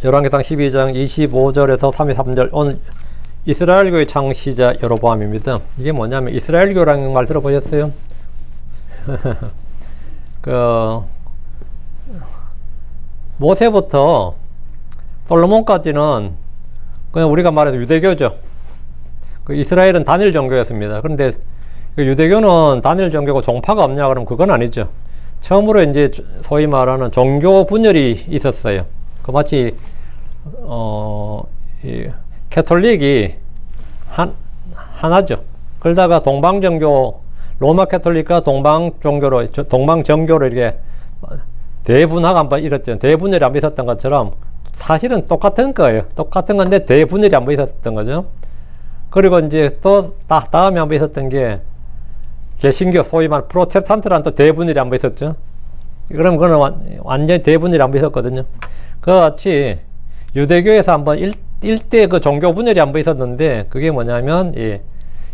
열왕기상 12장 25절에서 33절 오늘 이스라엘교의 창시자 여로보암입니다. 이게 뭐냐면 이스라엘교라는 말 들어보셨어요? 모세부터 솔로몬까지는 그냥 우리가 말해서 유대교죠. 이스라엘은 단일 종교였습니다. 그런데 유대교는 단일 종교고 종파가 없냐 그러면 그건 아니죠. 처음으로 이제 소위 말하는 종교 분열이 있었어요. 그 마치 이 캐톨릭이 하나죠. 그러다가 동방정교 로마 캐톨릭과 동방정교로 이렇게 대분화가 한번 있었죠. 대분열이 한번 있었던 것처럼 사실은 똑같은 거예요. 똑같은 건데 대분열이 한번 있었던 거죠. 그리고 이제 또 다음에 한번 있었던 게 개신교 소위 말하는 프로테스탄트라는 또 대분열이 한번 있었죠. 그럼 그거는 완전히 대분열이 한번 있었거든요. 그와 같이 유대교에서 한번 일대 그 종교 분열이 한번 있었는데 그게 뭐냐면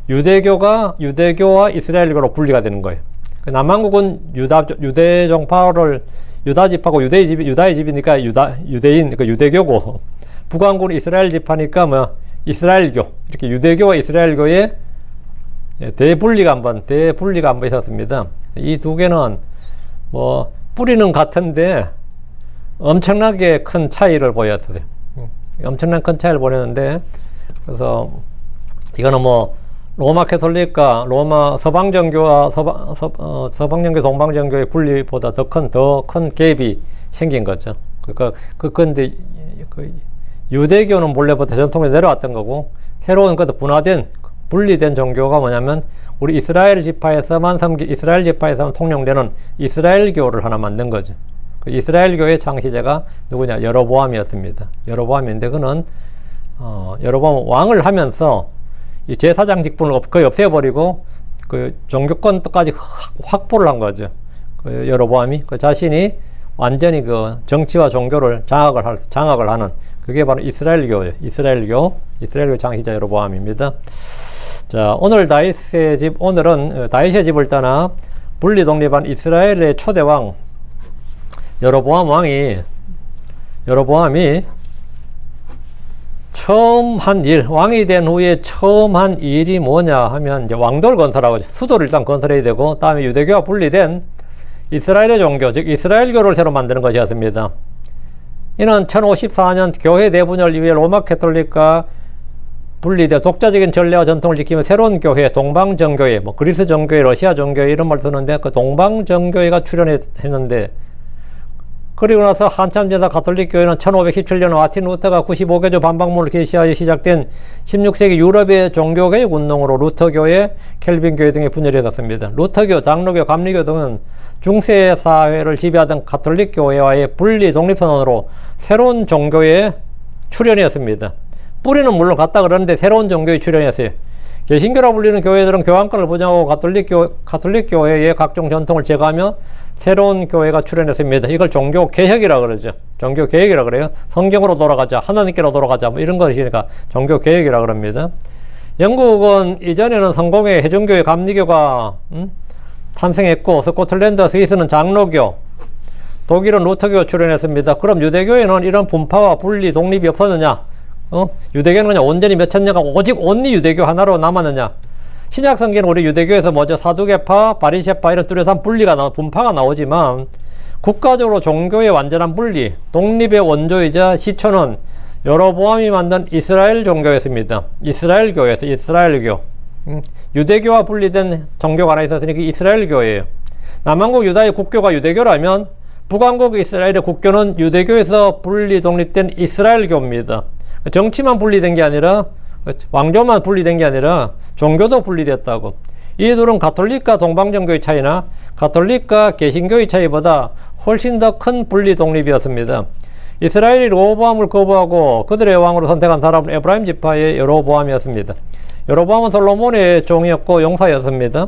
유대교와 이스라엘교로 분리가 되는 거예요. 남한국은 유대 종파를 유다 집하고 유다의 집이니까 유대인 그 유대교고 북한국은 이스라엘 집하니까 뭐 이스라엘교 이렇게 유대교와 이스라엘교의 대분리가 한번 있었습니다. 이 두 개는 뭐 뿌리는 같은데 엄청나게 큰 차이를 보였어요. 엄청난 큰 차이를 보였는데 그래서 이거는 뭐 로마 캐톨릭과 로마 서방정교와 서방정교 동방정교의 분리보다 더 큰 갭이 생긴 거죠. 근데 유대교는 본래부터 전통에 내려왔던 거고 새로운 분리된 종교가 뭐냐면 우리 이스라엘 지파에서만 통용되는 이스라엘교를 하나 만든 거죠. 이스라엘교의 창시자가 누구냐? 여로보암이었습니다. 여로보암인데 그는 여로보암 왕을 하면서 이 제사장 직분을 거의 없애버리고 그 종교권까지 확보를 한 거죠. 그 여로보암이 그 자신이 완전히 그 정치와 종교를 장악을 하는 그게 바로 이스라엘교예요. 이스라엘교 창시자 여로보암입니다. 자, 오늘은 다윗의 집을 떠나 분리 독립한 이스라엘의 초대 왕 여로보암이 처음 한 일, 왕이 된 후에 처음 한 일이 뭐냐 하면 이제 왕도를 건설하고 수도를 일단 건설해야 되고 다음에 유대교와 분리된 이스라엘의 종교, 즉 이스라엘교를 새로 만드는 것이었습니다. 이는 1054년 교회 대분열 이후에 로마 캐톨릭과 분리되어 독자적인 전례와 전통을 지키며 새로운 교회, 동방정교회, 뭐 그리스 정교회, 러시아 정교회 이런 말 쓰는데 그 동방정교회가 출현했는데 그리고 나서 한참 지나서 가톨릭 교회는 1517년 마틴 루터가 95개조 반박문을 게시하여 시작된 16세기 유럽의 종교개혁 운동으로 루터교회, 켈빈교회 등의 분열이 있었습니다. 루터교, 장로교, 감리교 등은 중세 사회를 지배하던 가톨릭 교회와의 분리 독립선언으로 새로운 종교의 출현이었습니다. 뿌리는 물론 같다 그러는데 새로운 종교의 출현이었어요. 개신교라 불리는 교회들은 교황권을 부정하고 가톨릭 교회의 각종 전통을 제거하며 새로운 교회가 출현했습니다. 이걸 종교개혁이라 그러죠. 종교개혁이라 그래요. 성경으로 돌아가자, 하나님께로 돌아가자, 뭐 이런 것이니까 종교개혁이라 그럽니다. 영국은 이전에는 성공의 해중교회, 감리교가 탄생했고 스코틀랜드, 스위스는 장로교, 독일은 루터교가 출현했습니다. 그럼 유대교에는 이런 분파와 분리, 독립이 없었느냐? 유대교는 그냥 온전히 몇천 년간 오직 온리 유대교 하나로 남았느냐? 신약 성경은 우리 유대교에서 먼저 사두개파, 바리새파 이런 뚜렷한 분파가 나오지만 국가적으로 종교의 완전한 분리, 독립의 원조이자 시초는 여로보암이 만든 이스라엘 종교였습니다. 이스라엘교에서 이스라엘교. 유대교와 분리된 종교가 하나 있었으니 그 이스라엘교예요. 남한국 유다의 국교가 유대교라면 북한국 이스라엘의 국교는 유대교에서 분리 독립된 이스라엘교입니다. 정치만 분리된 게 아니라 왕조만 분리된 게 아니라 종교도 분리됐다고. 이 둘은 가톨릭과 동방정교의 차이나 가톨릭과 개신교의 차이보다 훨씬 더 큰 분리 독립이었습니다. 이스라엘이 로보암을 거부하고 그들의 왕으로 선택한 사람은 에브라임 지파의 여로보암이었습니다. 여로보암은 솔로몬의 종이었고 용사였습니다.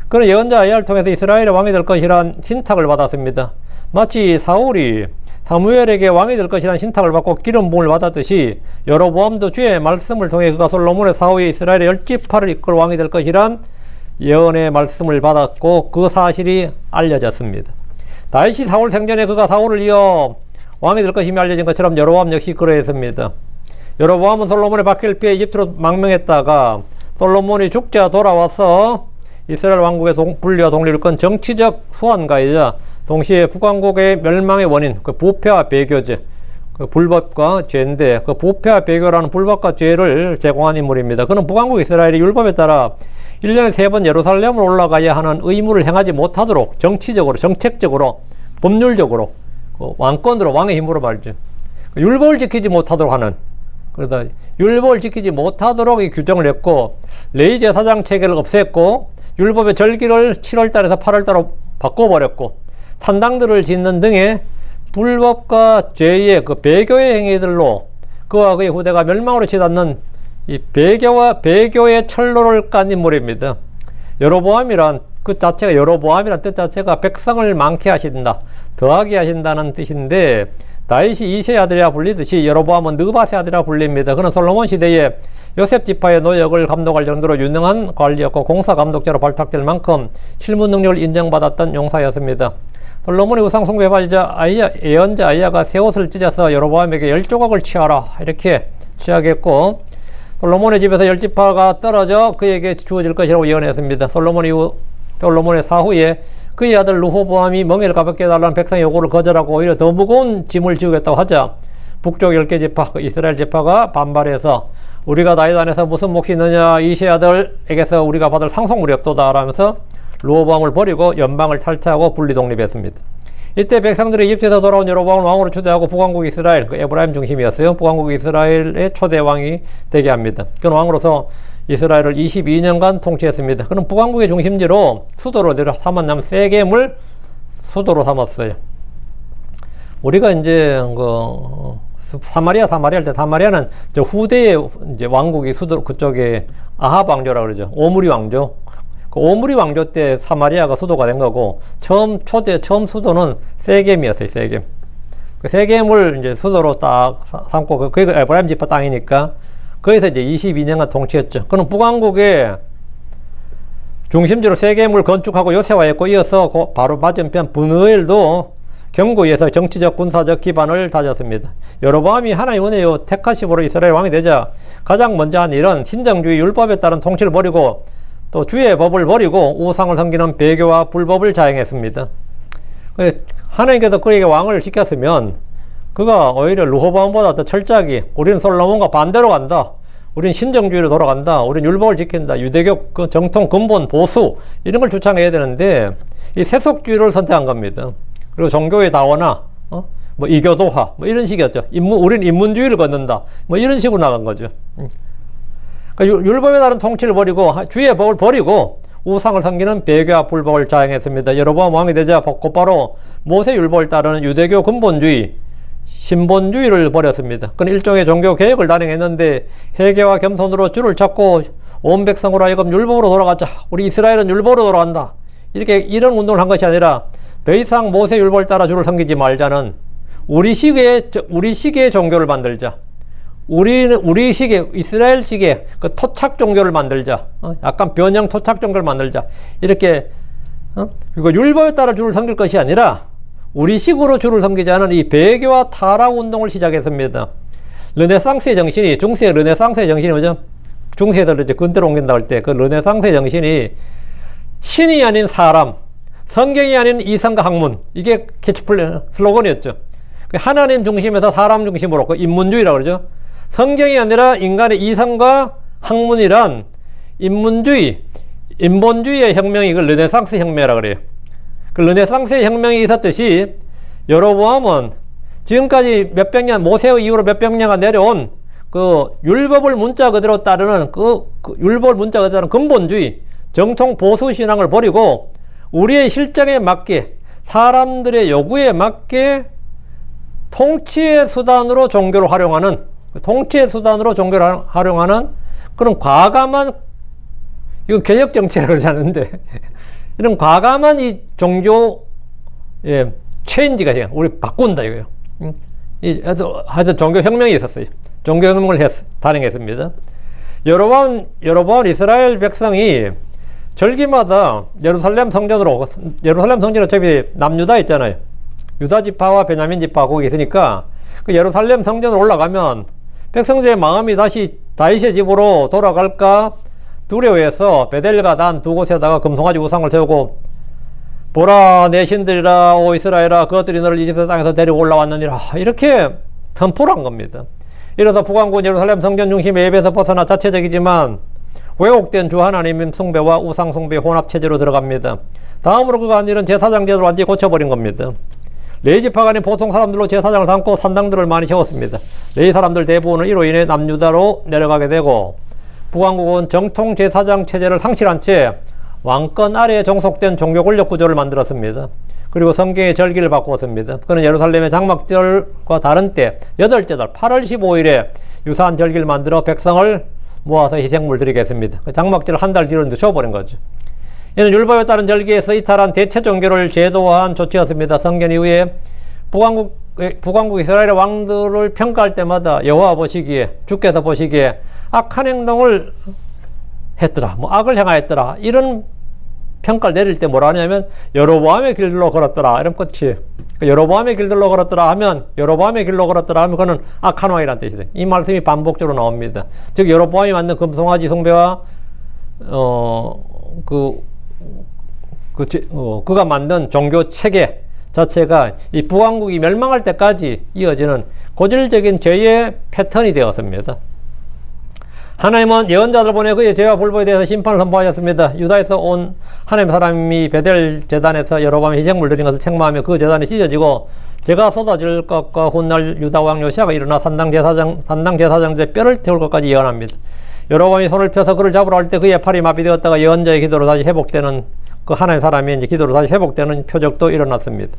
그는 예언자 아이야를 통해서 이스라엘의 왕이 될 것이란 신탁을 받았습니다. 마치 사울이 사무엘에게 왕이 될 것이라는 신탁을 받고 기름 부음을 받았듯이 여로보암도 주의 말씀을 통해 그가 솔로몬의 사후에 이스라엘의 10지파를 이끌어 왕이 될 것이란 예언의 말씀을 받았고 그 사실이 알려졌습니다. 다윗이 사울 생전에 그가 사울을 이어 왕이 될 것임이 알려진 것처럼 여로보암 역시 그러했습니다. 여로보암은 솔로몬의 바퀴를 피해 이집트로 망명했다가 솔로몬이 죽자 돌아와서 이스라엘 왕국의 분리와 독립을 이끈 정치적 수완가이자 동시에 북왕국의 멸망의 원인, 그 부패와 배교제, 그 불법과 죄인데 그 부패와 배교라는 불법과 죄를 제공한 인물입니다. 그는 북왕국 이스라엘이 율법에 따라 1년에 3번 예루살렘으로 올라가야 하는 의무를 행하지 못하도록 정치적으로, 정책적으로, 법률적으로 그 왕권으로, 왕의 힘으로 말이죠. 율법을 지키지 못하도록 하는, 그러다 율법을 지키지 못하도록 이 규정을 했고, 레위 제사장 체계를 없앴고, 율법의 절기를 7월달에서 8월달로 바꿔버렸고, 탄당들을 짓는 등의 불법과 죄의 그 배교의 행위들로 그와 그의 후대가 멸망으로 치닫는 이 배교의 철로를 깐 인물입니다. 여로보암이란 그 자체가, 여로보암이란 뜻 자체가 백성을 많게 하신다, 더하게 하신다는 뜻인데, 다윗이 이새의 아들이라 불리듯이 여로보암은 느밧의 아들이라 불립니다. 그는 솔로몬 시대에 요셉 지파의 노역을 감독할 정도로 유능한 관리였고 공사 감독자로 발탁될 만큼 실무 능력을 인정받았던 용사였습니다. 솔로몬의 우상 숭배에 빠지자 예언자 아이야가 새 옷을 찢어서 여로보암에게 10조각을 취하라 이렇게 취하겠고, 솔로몬의 집에서 10지파가 떨어져 그에게 주어질 것이라고 예언했습니다. 솔로몬의 사후에 그의 아들 르호보암이 멍에를 가볍게 해달라는 백성의 요구를 거절하고 오히려 더 무거운 짐을 지우겠다고 하자 북쪽 10개 지파, 이스라엘 지파가 반발해서 우리가 다윗 안에서 무슨 몫이 있느냐, 이새 아들에게서 우리가 받을 상속물이 없도다 라면서 르호보암을 버리고 연방을 탈퇴하고 분리 독립했습니다. 이때 백성들이 이집트에서 돌아온 여로보암을 왕으로 초대하고 북왕국 이스라엘, 그 에브라임 중심이었어요. 북왕국 이스라엘의 초대 왕이 되게 합니다. 그는 왕으로서 이스라엘을 22년간 통치했습니다. 그는 북왕국의 중심지로 수도로 삼았냐면 세겜을 수도로 삼았어요. 우리가 이제 사마리아 할 때, 사마리아는 저 후대의 이제 왕국이 수도 그쪽에 아합 왕조라 그러죠. 오므리 왕조. 그 오므리 왕조 때 사마리아가 수도가 된 거고, 처음 수도는 세겜이었어요. 세겜. 그 세겜을 이제 수도로 딱 삼고, 그게 에브라임 지파 땅이니까 거기서 이제 22년간 통치했죠. 그는 북왕국의 중심지로 세겜을 건축하고 요새화했고, 이어서 바로 맞은편 분우엘도 견고히해서 정치적 군사적 기반을 다졌습니다. 여로보암이 하나님 은혜로 택하심으로 이스라엘 왕이 되자 가장 먼저 한 일은 신정주의 율법에 따른 통치를 버리고 또 주의 법을 버리고 우상을 섬기는 배교와 불법을 자행했습니다. 하나님께서 그에게 왕을 시켰으면 그가 오히려 르호보암보다 더 철저하게 우리는 솔로몬과 반대로 간다, 우리는 신정주의로 돌아간다, 우리는 율법을 지킨다, 유대교 그 정통 근본 보수 이런 걸 주창해야 되는데 이 세속주의를 선택한 겁니다. 그리고 종교의 다원화, 뭐 이교도화, 뭐 이런 식이었죠. 우리는 인문주의를 걷는다, 뭐 이런 식으로 나간 거죠. 그러니까 율법에 따른 통치를 버리고 주의 법을 버리고 우상을 섬기는 배교와 불법을 자행했습니다. 여로보암 왕이 되자 곧바로 모세 율법을 따르는 유대교 근본주의, 신본주의를 버렸습니다. 그는 일종의 종교 개혁을 단행했는데 회개와 겸손으로 주를 찾고 온 백성으로 하여금 율법으로 돌아가자, 우리 이스라엘은 율법으로 돌아간다, 이런 운동을 한 것이 아니라 더 이상 모세 율법을 따라 주를 섬기지 말자는 우리 시기의 종교를 만들자, 우리 시기의 이스라엘식의 그 토착 종교를 만들자, 약간 변형 토착 종교를 만들자, 이렇게 그리고 율법에 따라 주를 섬길 것이 아니라 우리식으로 주를 섬기자는 이 배교와 타락 운동을 시작했습니다. 르네상스의 정신이, 중세의 르네상스의 정신이 뭐죠? 중세에서 이제 근대로 옮긴다 할 때 그 르네상스의 정신이 신이 아닌 사람, 성경이 아닌 이성과 학문, 이게 슬로건이었죠. 하나님 중심에서 사람 중심으로, 그 인문주의라고 그러죠. 성경이 아니라 인간의 이성과 학문이란 인본주의의 혁명이 그 르네상스 혁명이라고 그래요. 그 르네상스의 혁명이 있었듯이 여로보암은 지금까지 몇백 년, 모세 이후로 몇백 년간 내려온 그 율법을 문자 그대로 따르는 그 율법을 문자 그대로 따르는 근본주의, 정통 보수 신앙을 버리고 우리의 실정에 맞게, 사람들의 요구에 맞게 통치의 수단으로 종교를 활용하는 그런 과감한, 이건 개혁 정치라고 그러지 않는데 이런 과감한 이 종교 체인지가 우리 바꾼다 이거예요. 하여튼 종교 혁명이 있었어요. 종교 혁명을 단행했습니다. 여로보암 이스라엘 백성이 절기마다 예루살렘 성전이 어차피 남유다 있잖아요. 유다 지파와 베냐민 지파 거기 있으니까 그 예루살렘 성전으로 올라가면 백성들의 마음이 다시 다윗의 집으로 돌아갈까 두려워해서 베델과 단 두 곳에다가 금송아지 우상을 세우고 보라 내 신들이라 오 이스라엘아 그것들이 너를 이집트 땅에서 데리고 올라왔느니라 이렇게 선포를 한 겁니다. 이래서 북왕국 예루살렘 성전 중심의 예배에서 벗어나 자체적이지만 왜곡된 주 하나님 숭배와 우상 숭배 혼합 체제로 들어갑니다. 다음으로 그가 한 일은 제사장 제도를 완전히 고쳐버린 겁니다. 레위 지파간이 보통 사람들로 제사장을 담고 산당들을 많이 세웠습니다. 레위 사람들 대부분은 이로 인해 남유다로 내려가게 되고 북왕국은 정통 제사장 체제를 상실한 채 왕권 아래에 종속된 종교 권력 구조를 만들었습니다. 그리고 성경의 절기를 바꾸었습니다. 그는 예루살렘의 장막절과 다른 때 8째 달 8월 15일에 유사한 절기를 만들어 백성을 모아서 희생물 드리겠습니다. 장막절 한 달 뒤로 늦춰버린 거죠. 이는 율법에 따른 절기에서 이탈한 대체 종교를 제도화한 조치였습니다. 성경 이후에 북왕국 이스라엘의 왕들을 평가할 때마다 여호와 보시기에 주께서 보시기에 악한 행동을 했더라, 뭐 악을 행하였더라 이런 평가를 내릴 때 뭐라 하냐면 여로보암의 길로 걸었더라 이런 끝이. 여로보암의 길로 걸었더라 하면 여로보암의 길로 걸었더라 하면 그는 악한 왕이라는 뜻이 돼. 이 말씀이 반복적으로 나옵니다. 즉 여로보암이 만든 금송아지 숭배와 그가 만든 종교 체계 자체가 이 북왕국이 멸망할 때까지 이어지는 고질적인 죄의 패턴이 되었습니다. 하나님은 예언자들 보내 그의 죄와 불법에 대해서 심판을 선포하셨습니다. 유다에서 온 하나님의 사람이 베델 제단에서 여로보암 희생물 드린 것을 책망하며 그 제단이 찢어지고 죄가 쏟아질 것과 훗날 유다 왕 요시아가 일어나 산당 제사장들의 뼈를 태울 것까지 예언합니다. 여로보암이 손을 펴서 그를 잡으러 할 때 그의 팔이 마비되었다가 예언자의 기도로 다시 회복되는 그 하나님의 사람이 이제 기도로 다시 회복되는 표적도 일어났습니다.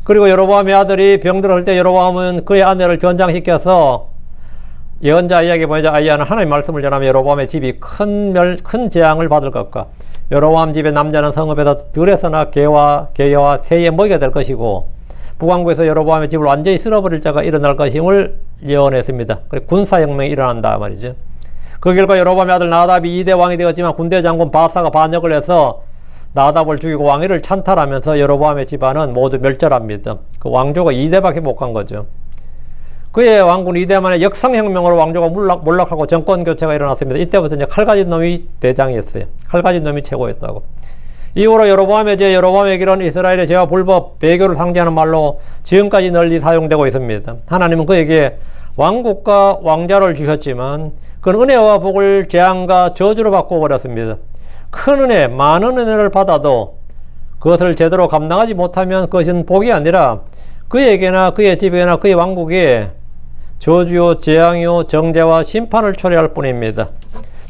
그리고 여로보암의 아들이 병들었을 때 여로보암은 그의 아내를 변장시켜서 예언자 아이에게 보내자 아이야는 하나님의 말씀을 전하며 여로보암의 집이 큰 재앙을 받을 것과 여로보암 집의 남자는 성읍에서 들에서나 개와 새에 먹이가 될 것이고 북왕국에서 여로보암의 집을 완전히 쓸어버릴 자가 일어날 것임을 예언했습니다. 그리고 군사혁명이 일어난다 말이죠. 그 결과 여로보암의 아들 나답이 2대 왕이 되었지만 군대 장군 바사가 반역을 해서 나답을 죽이고 왕위를 찬탈하면서 여로보암의 집안은 모두 멸절합니다. 그 왕조가 2대밖에 못 간 거죠. 그의 왕군 2대 만에 역상혁명으로 왕조가 몰락하고 정권교체가 일어났습니다. 이때부터 이제 칼 가진 놈이 대장이었어요. 칼 가진 놈이 최고였다고. 이후로 여로보암의 죄, 여로보암의 길은 이스라엘의 죄와 불법, 배교를 상징하는 말로 지금까지 널리 사용되고 있습니다. 하나님은 그에게 왕국과 왕자를 주셨지만 그는 은혜와 복을 재앙과 저주로 바꿔버렸습니다. 큰 은혜, 많은 은혜를 받아도 그것을 제대로 감당하지 못하면 그것은 복이 아니라 그에게나 그의 집에나 그의 왕국에 저주요, 재앙이요, 정죄와 심판을 초래할 뿐입니다.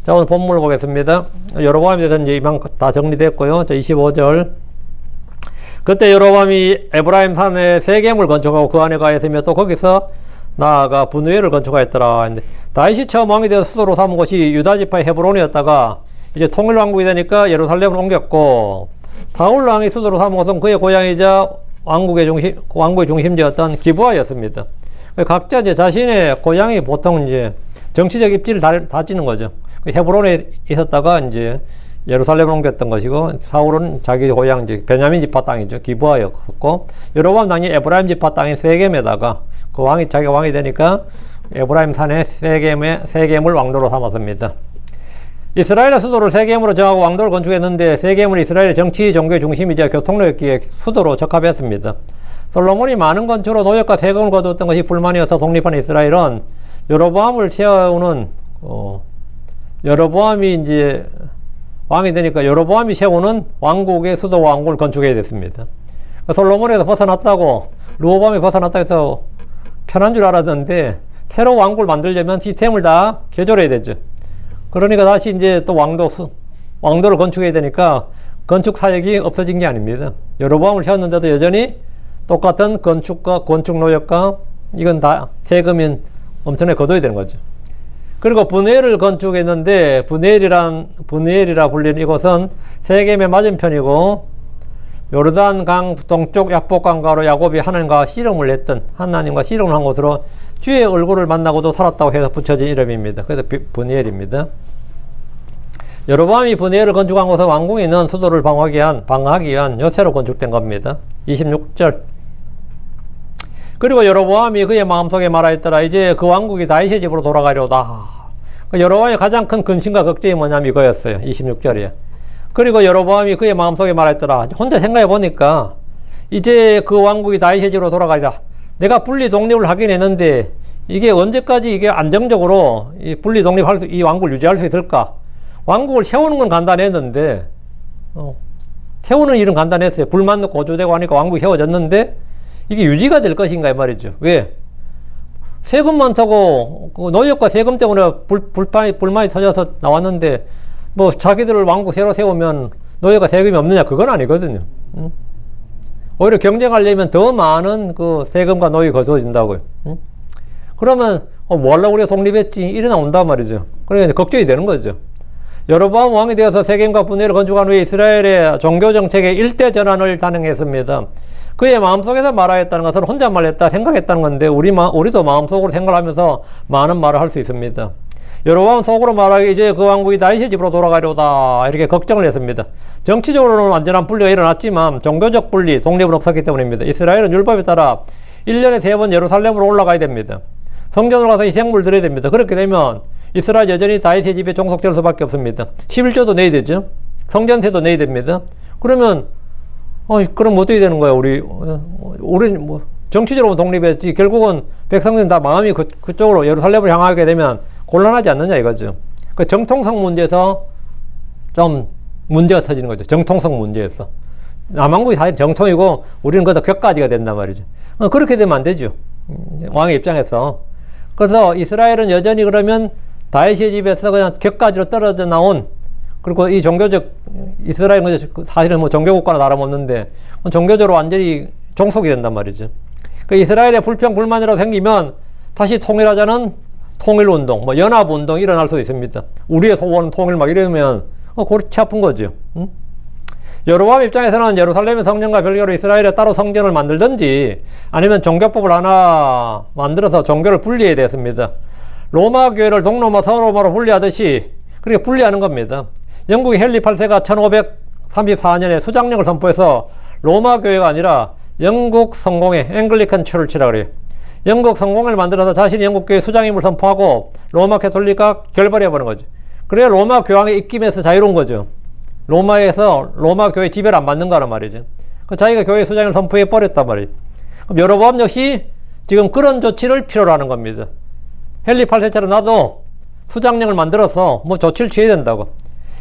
자, 오늘 본문을 보겠습니다. 여로보암에 대해서는 이제 이만 다 정리됐고요. 자, 25절. 그때 여로보암이 에브라임 산에 세겜을 건축하고 그 안에 가있으며 또 거기서 나아가 분우엘을 건축하였더라. 다윗이 처음 왕이 되어 수도로 삼은 곳이 유다 지파의 헤브론이었다가 이제 통일왕국이 되니까 예루살렘을 옮겼고 다울 왕이 수도로 삼은 곳은 그의 고향이자 왕국의 중심지였던 기브아였습니다. 각자 이제 자신의 고향이 보통 이제 정치적 입지를 다지는 거죠. 헤브론에 있었다가 이제 예루살렘을 옮겼던 것이고 사울은 자기 고향 이제 베냐민 지파 땅이죠. 기브아였고 여로보암 당이 에브라임 지파 땅인 세겜에다가 그 왕이 자기가 왕이 되니까 에브라임 산에 세겜을 왕도로 삼았습니다. 이스라엘의 수도를 세겜으로 정하고 왕도를 건축했는데 세겜은 이스라엘의 정치, 종교의 중심이자 교통로였기에 수도로 적합했습니다. 솔로몬이 많은 건축으로 노역과 세금을 거두었던 것이 불만이어서 독립한 이스라엘은 여로보암을 세우는 여로보암이 이제 왕이 되니까 여로보암이 세우는 왕국의 수도 왕국을 건축해야 됐습니다. 솔로몬에서 벗어났다고 르호보암이 벗어났다고 해서 편한 줄 알았는데 새로 왕국을 만들려면 시스템을 다 개조해야 되죠. 그러니까 다시 이제 또 왕도를 건축해야 되니까 건축 사역이 없어진 게 아닙니다. 여로보암을 세웠는데도 여전히 똑같은 건축과 건축 노역과 이건 다 세금인 엄청나게 거둬야 되는 거죠. 그리고 분우엘을 건축했는데 분우엘이라 불리는 이곳은 세겜의 맞은편이고 요르단강 동쪽 약복강가로 야곱이 하나님과 씨름을 한 곳으로 주의 얼굴을 만나고도 살았다고 해서 붙여진 이름입니다. 그래서 분우엘입니다. 여로보암이 분우엘을 건축한 곳은 왕궁에 있는 수도를 방어하기 위한 요새로 건축된 겁니다. 26절. 그리고 여로보암이 그의 마음속에 말하였더라. 이제 그 왕국이 다윗의 집으로 돌아가려다. 여로보암의 가장 큰 근심과 걱정이 뭐냐면 이거였어요. 26절에. 그리고 여로보암이 그의 마음속에 말했더라. 혼자 생각해 보니까 이제 그 왕국이 다윗의 집으로 돌아가리라. 내가 분리 독립을 하긴 했는데 이게 언제까지 이게 안정적으로 이 분리 독립할 수, 이 왕국을 유지할 수 있을까? 왕국을 세우는 건 간단했는데 세우는 일은 간단했어요. 불만 고조되고 하니까 왕국이 세워졌는데 이게 유지가 될 것인가 이 말이죠. 왜? 세금만 타고 그 노역과 세금 때문에 불만이 터져서 나왔는데 뭐 자기들 왕국 새로 세우면 노예가 세금이 없느냐? 그건 아니거든요. 오히려 경쟁하려면 더 많은 그 세금과 노역이 거두어진다고요. 그러면 뭐 하려고 우리가 독립했지? 이래 나온단 말이죠. 그러니까 걱정이 되는 거죠. 여로보암 왕이 되어서 세겜과 분열을 건축한 후에 이스라엘의 종교 정책의 일대 전환을 단행했습니다. 그의 마음속에서 말하였다는 것은 혼잣말 했다 생각했다는 건데 우리도 마음속으로 생각하면서 많은 말을 할 수 있습니다. 여로보암 속으로 말하기 이제 그 왕국이 다윗의 집으로 돌아가려다 이렇게 걱정을 했습니다. 정치적으로는 완전한 분리가 일어났지만 종교적 분리, 독립은 없었기 때문입니다. 이스라엘은 율법에 따라 1년에 3번 예루살렘으로 올라가야 됩니다. 성전으로 가서 희생물을 드려야 됩니다. 그렇게 되면 이스라엘 여전히 다윗의 집에 종속될 수밖에 없습니다. 11조도 내야 되죠. 성전세도 내야 됩니다. 그러면 그럼 어떻게 되는 거야? 우리 뭐 정치적으로 독립했지 결국은 백성들은 다 마음이 그쪽으로 예루살렘을 향하게 되면 곤란하지 않느냐 이거죠. 그 정통성 문제에서 좀 문제가 터지는 거죠. 정통성 문제에서 남왕국이 사실 정통이고 우리는 그것도 격가지가 된단 말이죠. 그렇게 되면 안 되죠. 왕의 입장에서. 그래서 이스라엘은 여전히 그러면 다윗의 집에서 그냥 격가지로 떨어져 나온 그리고 이 종교적 이스라엘은 사실은 뭐 종교국가나 다름없는데 종교적으로 완전히 종속이 된단 말이죠. 그 이스라엘의 불평 불만이라도 생기면 다시 통일하자는 통일운동, 뭐 연합운동 일어날 수 있습니다. 우리의 소원 통일 막 이러면 골치 아픈 거죠. 여로보암 입장에서는 예루살렘의 성전과 별개로 이스라엘에 따로 성전을 만들든지 아니면 종교법을 하나 만들어서 종교를 분리해야 됐습니다. 로마 교회를 동로마 서로마로 분리하듯이 그렇게 분리하는 겁니다. 영국의 헨리 8세가 1534년에 수장령을 선포해서 로마 교회가 아니라 영국 성공회 앵글리칸 처치라 그래요. 영국 성공회를 만들어서 자신이 영국 교회 수장임을 선포하고 로마 캐톨릭과 결별해버린 거죠. 그래야 로마 교황의 입김에서 자유로운 거죠. 로마에서 로마 교회 지배를 안 받는 거란 말이죠. 자기가 교회 수장을 선포해 버렸단 말이에요. 그럼 여로보암 역시 지금 그런 조치를 필요로 하는 겁니다. 헨리 8세처럼 나도 수장령을 만들어서 뭐 조치를 취해야 된다고.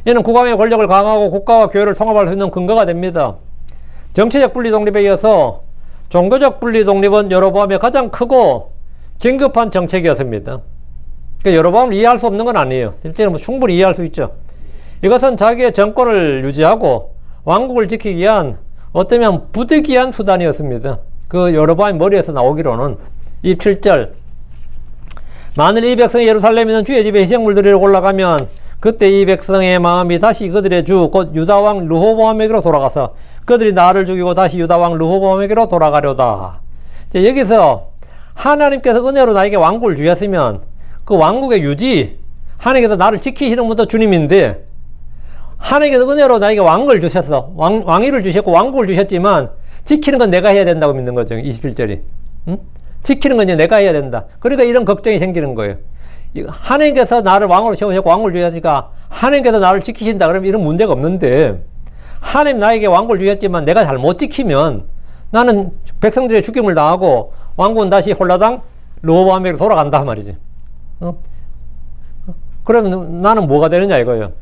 이는 국왕의 권력을 강화하고 국가와 교회를 통합할 수 있는 근거가 됩니다. 정치적 분리 독립에 이어서 종교적 분리 독립은 여로보암의 가장 크고 긴급한 정책이었습니다. 그러니까 여로보암을 이해할 수 없는 건 아니에요. 실제로 뭐 충분히 이해할 수 있죠. 이것은 자기의 정권을 유지하고 왕국을 지키기 위한 어쩌면 부득이한 수단이었습니다. 그 여로보암의 머리에서 나오기로는 27절 만일 이 백성이 예루살렘에 있는 주의 집에 희생물 드리러 올라가면 그때 이 백성의 마음이 다시 그들의 주 곧 유다왕 르호보암에게로 돌아가서 그들이 나를 죽이고 다시 유다왕 르호보암에게로 돌아가려다. 이제 여기서 하나님께서 은혜로 나에게 왕국을 주셨으면 그 왕국의 유지 하나님께서 나를 지키시는 분도 주님인데 하나님께서 은혜로 나에게 왕을 주셨어. 왕위를 주셨고 왕국을 주셨지만 지키는 건 내가 해야 된다고 믿는 거죠. 21절이. 지키는 건 이제 내가 해야 된다. 그러니까 이런 걱정이 생기는 거예요. 하나님께서 나를 왕으로 세우셨고 왕을 주셨으니까 하나님께서 나를 지키신다 그러면 이런 문제가 없는데 하나님 나에게 왕국을 주셨지만 내가 잘못 지키면 나는 백성들의 죽임을 당하고 왕국은 다시 홀라당 르호보암에게로 돌아간다 말이지. 그러면 나는 뭐가 되느냐 이거예요.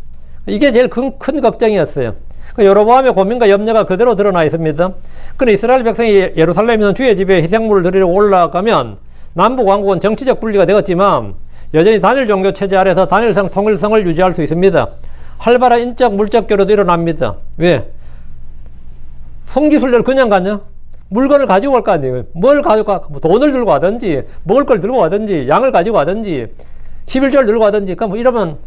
이게 제일 큰 걱정이었어요. 여로보암의 고민과 염려가 그대로 드러나 있습니다. 그런데 이스라엘 백성이 예루살렘에 있는 주의 집에 희생물을 드리러 올라가면 남북 왕국은 정치적 분리가 되었지만 여전히 단일 종교 체제 아래서 단일성 통일성을 유지할 수 있습니다. 활발한 인적 물적 교류도 일어납니다. 왜? 성지순례를 그냥 가냐? 물건을 가지고 갈 거 아니에요. 뭘 가지고 가? 뭐 돈을 들고 가든지 먹을 걸 들고 가든지 양을 가지고 가든지 11조를 들고 가든지 그러니까 이러면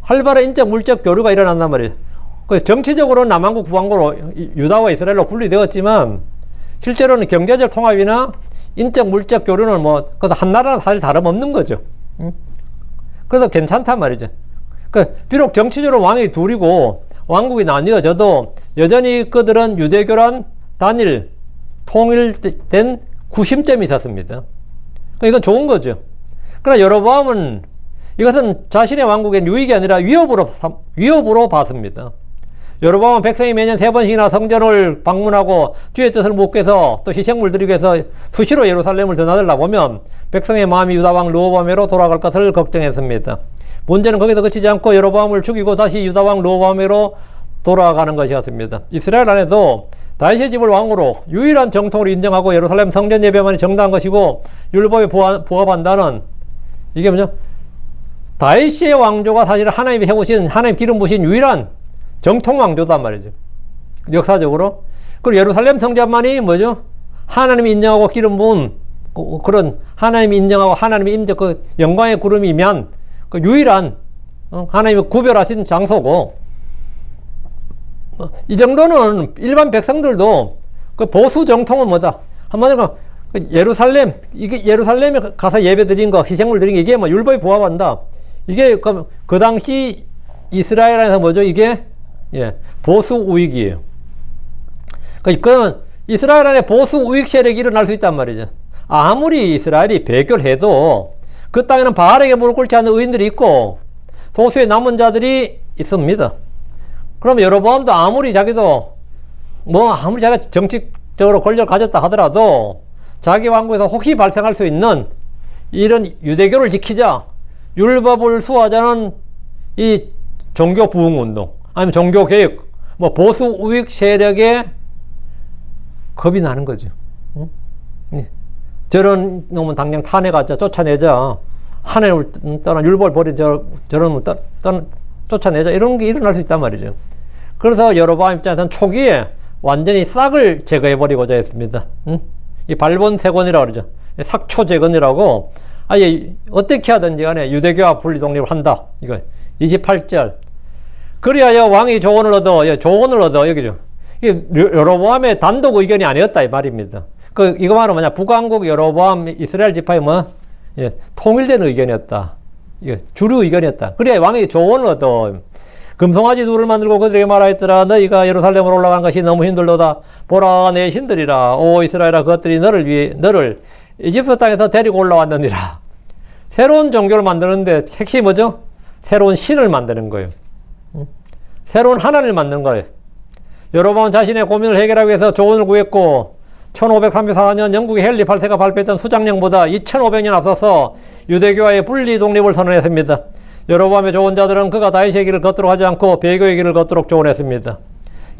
활발한 인적 물적 교류가 일어난단 말이에요. 정치적으로는 남왕국 부왕국으로 유다와 이스라엘로 분리되었지만 실제로는 경제적 통합이나 인적 물적 교류는 뭐 그래서 한 나라랑 사실 다름없는 거죠. 그래서 괜찮단 말이죠. 비록 정치적으로 왕이 둘이고 왕국이 나뉘어져도 여전히 그들은 유대교란 단일 통일된 구심점이 있었습니다. 이건 좋은 거죠. 그러나 여로보암은 이것은 자신의 왕국의 유익이 아니라 위협으로 봤습니다. 여로보암은 백성이 매년 3번씩이나 성전을 방문하고 주의 뜻을 묻기 위해서 또 희생물 드리기 위해서 수시로 예루살렘을 드나들다 보면 백성의 마음이 유다왕 르호보암으로 돌아갈 것을 걱정했습니다. 문제는 거기서 그치지 않고 여로보암을 죽이고 다시 유다왕 르호보암으로 돌아가는 것이었습니다. 이스라엘 안에도 다윗의 집을 왕으로 유일한 정통으로 인정하고 예루살렘 성전 예배만이 정당한 것이고 율법에 부합한다는, 이게 뭐죠? 다윗의 왕조가 사실 하나님이 세우신, 하나님 기름 부신 유일한 정통 왕조단 말이죠. 역사적으로. 그리고 예루살렘 성전만이 뭐죠? 하나님이 인정하고 기름 부은 그런 하나님이 인정하고 하나님이 임재 그 영광의 구름이면 그 유일한 하나님이 구별하신 장소고, 이 정도는 일반 백성들도 그 보수 정통은 뭐다? 한마디로 예루살렘, 이게 예루살렘에 가서 예배 드린 거, 희생물 드린 게 이게 뭐 율법에 부합한다. 이게 그 당시 이스라엘 안에서 뭐죠? 이게 보수 우익이에요. 그러면 이스라엘 안에 보수 우익 세력이 일어날 수 있단 말이죠. 아무리 이스라엘이 배교를 해도 그 땅에는 바알에게 무릎 꿇지 않는 의인들이 있고 소수의 남은 자들이 있습니다. 그럼 여로보암도 아무리 자기도 아무리 자기가 정치적으로 권력을 가졌다 하더라도 자기 왕국에서 혹시 발생할 수 있는 이런 유대교를 지키자, 율법을 수호하자는 이 종교 부흥 운동, 아니면 종교 개혁, 보수 우익 세력에 겁이 나는 거죠. 응? 저런 놈은 당장 탄핵하자, 쫓아내자, 하나님을 떠나 율법을 버린 저런 놈을 쫓아내자, 이런 게 일어날 수 있단 말이죠. 그래서 여로보암 입장에서는 초기에 완전히 싹을 제거해버리고자 했습니다. 응? 이 발본세곤이라고 그러죠. 삭초재건이라고, 아예 어떻게 하든지 간에 유대교와 분리독립을 한다. 이거 28절. 그리하여 왕이 조언을 얻어, 여기죠. 이게 여로보암의 단독 의견이 아니었다 이 말입니다. 이거 말은 뭐냐? 북왕국 여로보암 이스라엘 지파의 통일된 의견이었다. 이거 주류 의견이었다. 그래야 왕이 조언을 얻어. 금송아지 둘을 만들고 그들에게 말하였더라. 너희가 예루살렘으로 올라간 것이 너무 힘들도다. 보라, 내 신들이라. 오 이스라엘아, 그것들이 너를 이집트 땅에서 데리고 올라왔느니라. 새로운 종교를 만드는데 핵심이 뭐죠? 새로운 신을 만드는 거예요. 새로운 하나님을 만드는 거예요. 여로보암은 자신의 고민을 해결하기 위해서 조언을 구했고 1534년 영국의 헨리 8세가 발표했던 수장령보다 2500년 앞서서 유대교와의 분리 독립을 선언했습니다. 여로보암의 조언자들은 그가 다윗의 길을 걷도록 하지 않고 배교의 길을 걷도록 조언했습니다.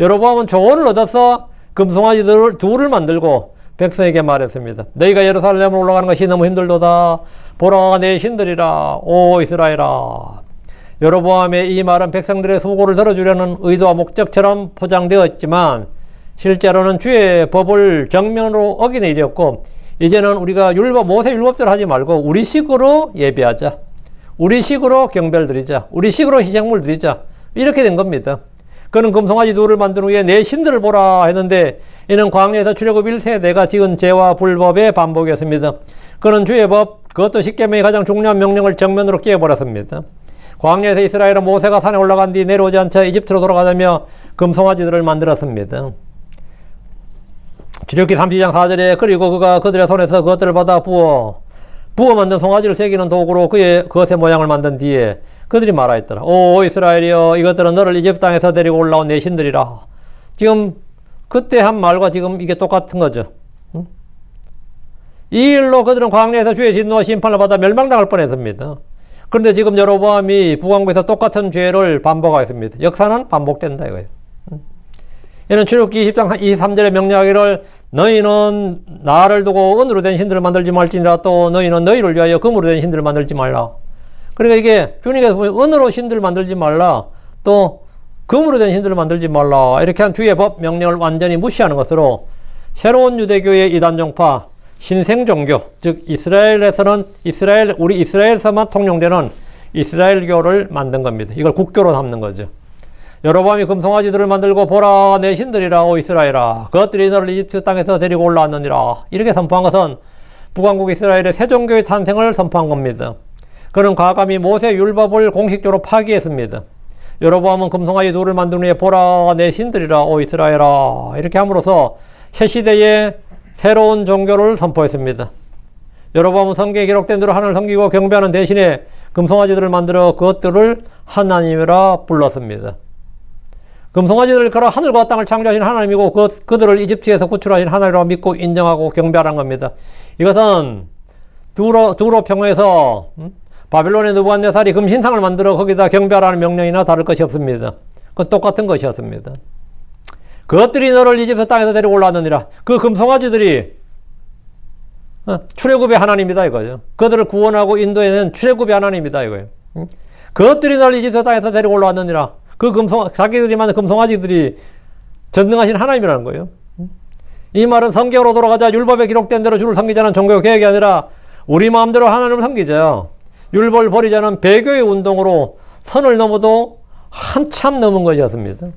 여로보암은 조언을 얻어서 금송아지 둘을 만들고 백성에게 말했습니다. 너희가 예루살렘으로 올라가는 것이 너무 힘들도다. 보라, 내 신들이라. 오 이스라엘아. 여로보암의 이 말은 백성들의 수고를 들어주려는 의도와 목적처럼 포장되었지만 실제로는 주의 법을 정면으로 어기는 일이었고, 이제는 우리가 모세 율법대로 하지 말고 우리식으로 예배하자, 우리식으로 경배를 드리자, 우리식으로 희생물 드리자, 이렇게 된 겁니다. 그는 금송아지 둘을 만든 후에 내 신들을 보라 했는데 이는 광야에서 출애굽 1세대가 지은 죄와 불법의 반복이었습니다. 그는 주의 법, 그것도 십계명의 가장 중요한 명령을 정면으로 깨버렸습니다. 광야에서 이스라엘은 모세가 산에 올라간 뒤 내려오지 않자 이집트로 돌아가자며 금송아지들을 만들었습니다. 출애굽기 30장 4절에 그리고 그가 그들의 손에서 그것들을 받아 부어 만든 송아지를 새기는 도구로 그것의 모양을 만든 뒤에 그들이 말하였더라. 오 이스라엘이여, 이것들은 너를 이집트 땅에서 데리고 올라온 내 신들이라. 지금 그때 한 말과 지금 이게 똑같은 거죠. 이 일로 그들은 광야에서 주의 진노와 심판을 받아 멸망당할 뻔했습니다. 그런데 지금 여로보암이 북왕국에서 똑같은 죄를 반복하였습니다. 역사는 반복된다 이거예요. 이는 출애굽기 20장 23절에 명령하기를 너희는 나를 두고 은으로 된 신들을 만들지 말지니라. 또 너희는 너희를 위하여 금으로 된 신들을 만들지 말라. 그러니까 이게 주님께서 보면 은으로 신들을 만들지 말라, 또 금으로 된 신들을 만들지 말라, 이렇게 한 주의 법 명령을 완전히 무시하는 것으로 새로운 유대교의 이단 종파 신생 종교, 즉 우리 이스라엘에서만 통용되는 이스라엘교를 만든 겁니다. 이걸 국교로 삼는 거죠. 여로보암이 금송아지들을 만들고 보라, 내 신들이라. 오 이스라엘아, 그것들이 너를 이집트 땅에서 데리고 올라왔느니라. 이렇게 선포한 것은 북왕국 이스라엘의 새 종교의 탄생을 선포한 겁니다. 그는 과감히 모세 율법을 공식적으로 파기했습니다. 여로보암은 금송아지 둘을 만든 후에 보라, 내 신들이라. 오 이스라엘아, 이렇게 함으로써 새 시대의 새로운 종교를 선포했습니다. 여로보암은 성경에 기록된 대로 하나님을 섬기고 경배하는 대신에 금송아지들을 만들어 그것들을 하나님이라 불렀습니다. 금송아지들을 걸어 하늘과 땅을 창조하신 하나님이고 그들을 이집트에서 구출하신 하나님이라고 믿고 인정하고 경배하는 겁니다. 이것은 두로 평화에서 바빌론의 느부갓네살이 금신상을 만들어 거기다 경배하라는 명령이나 다를 것이 없습니다. 그 똑같은 것이었습니다. 그것들이 너를 이집트 땅에서 데리고 올라왔느니라. 그 금송아지들이 출애굽의 하나님이다 이거죠. 그들을 구원하고 인도해낸 출애굽의 하나님이다 이거예요. 그것들이 너를 이집트 땅에서 데리고 올라왔느니라. 자기들이 만든 금송아지들이 전능하신 하나님이라는 거예요. 이 말은 성경으로 돌아가자 율법에 기록된 대로 주를 섬기자는 종교 계획이 아니라 우리 마음대로 하나님을 섬기자. 율법을 버리자는 배교의 운동으로 선을 넘어도 한참 넘은 것이었습니다.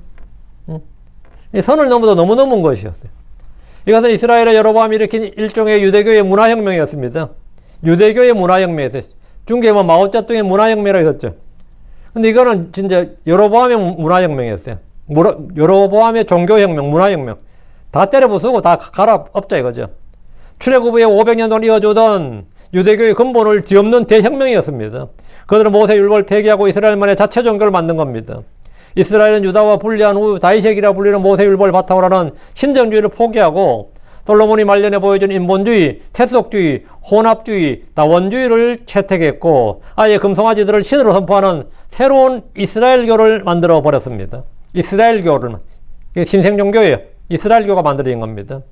이 선을 넘어도 너무 넘은 것이었어요. 이것은 이스라엘의 여로보암이 일으킨 일종의 유대교의 문화혁명이었습니다. 유대교의 문화혁명이었어요. 중국에 마오쩌둥의 문화혁명이라고 했었죠. 근데 이거는 진짜 여로보암의 문화혁명이었어요. 여로보암의 종교혁명, 문화혁명. 다 때려 부수고 다 갈아엎자 이거죠. 출애굽 후에 500년 동안 이어주던 유대교의 근본을 뒤엎는 대혁명이었습니다. 그들은 모세 율법을 폐기하고 이스라엘만의 자체 종교를 만든 겁니다. 이스라엘은 유다와 분리한 후 다윗에게라 불리는 모세 율법을 바탕으로 하는 신정주의를 포기하고 솔로몬이 말년에 보여준 인본주의, 태속주의, 혼합주의, 다원주의를 채택했고 아예 금송아지들을 신으로 선포하는 새로운 이스라엘교를 만들어 버렸습니다. 이스라엘교를 신생종교예요. 이스라엘교가 만들어진 겁니다.